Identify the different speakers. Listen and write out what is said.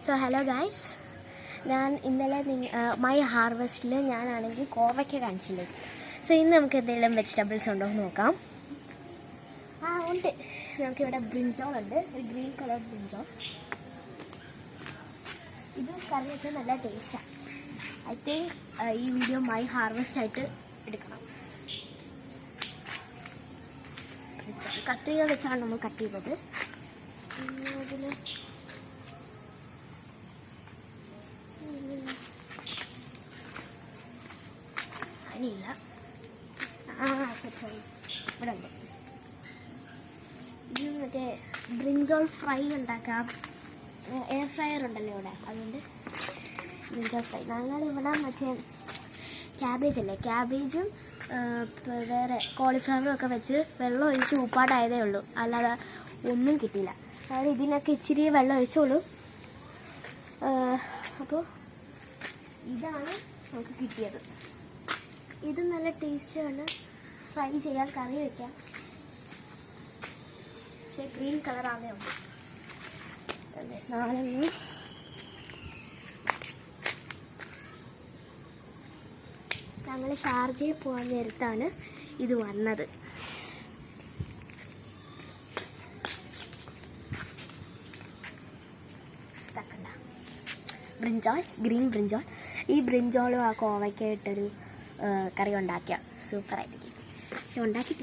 Speaker 1: So hello guys, ഞാൻ ഇന്നലെ my ഹാർവെസ്റ്റിൽ ഞാനാണെങ്കിൽ കോവയ്ക്ക കാണിച്ചില്ലേ. സോ ഇന്ന് നമുക്ക് എന്തെങ്കിലും വെജിറ്റബിൾസ് ഉണ്ടോ എന്ന് നോക്കാം. ഉണ്ട്. നമുക്കിവിടെ ബ്രിഞ്ചോൾ ഉണ്ട്, ഒരു ഗ്രീൻ കളർ ബ്രിഞ്ചോൾ. ഇത് കറി വെച്ചാൽ നല്ല ടേസ്റ്റാണ്. ഐ തിങ്ക് ഈ വീഡിയോ മൈ ഹാർവെസ്റ്റ് ആയിട്ട് എടുക്കണം. കത്രിക വെച്ചാണ് നമ്മൾ കട്ട് ചെയ്തത്. അതിൽ അനിയില്ല. ശരി ഇവിടെ ഉണ്ട്. ഇത് മറ്റേ ബ്രിഞ്ചോൾ ഫ്രൈ ഉണ്ടാക്കാം. എയർ ഫ്രയർ ഉണ്ടല്ലോ ഇവിടെ, അതുകൊണ്ട് ബ്രിഞ്ചോൾ ഫ്രൈ. ഞങ്ങളിവിടെ മറ്റേ ക്യാബേജ് അല്ലേ, ക്യാബേജും വേറെ കോളിഫ്ലവറും ഒക്കെ വെച്ച് വെള്ളം ഒഴിച്ച് ഉപ്പാടായതേ ഉള്ളൂ, അല്ലാതെ ഒന്നും കിട്ടിയില്ല. അതായത് ഇതിനൊക്കെ ഇച്ചിരി വെള്ളം ഒഴിച്ചോളൂ. അപ്പോൾ ഇതാണ് നമുക്ക് കിട്ടിയത്. ഇത് നല്ല ടേസ്റ്റാണ്, ഫ്രൈ ചെയ്യാൻ, കറി വയ്ക്കാം. പക്ഷേ ഗ്രീൻ കളറാണേ ഉള്ളൂ. അല്ലേ, നാലെണ്ണം. ഞങ്ങൾ ഷാർജയിൽ പോകാൻ നേരത്താണ് ഇത് വന്നത്. ബ്രിഞ്ചോൾ, ഗ്രീൻ ബ്രിഞ്ചോൾ. ഈ ബ്രിഞ്ചോളും ആ കോവയ്ക്ക ഇട്ടൊരു കറി ഉണ്ടാക്കിയ സൂപ്പറായിരിക്കും. പക്ഷെ ഉണ്ടാക്കി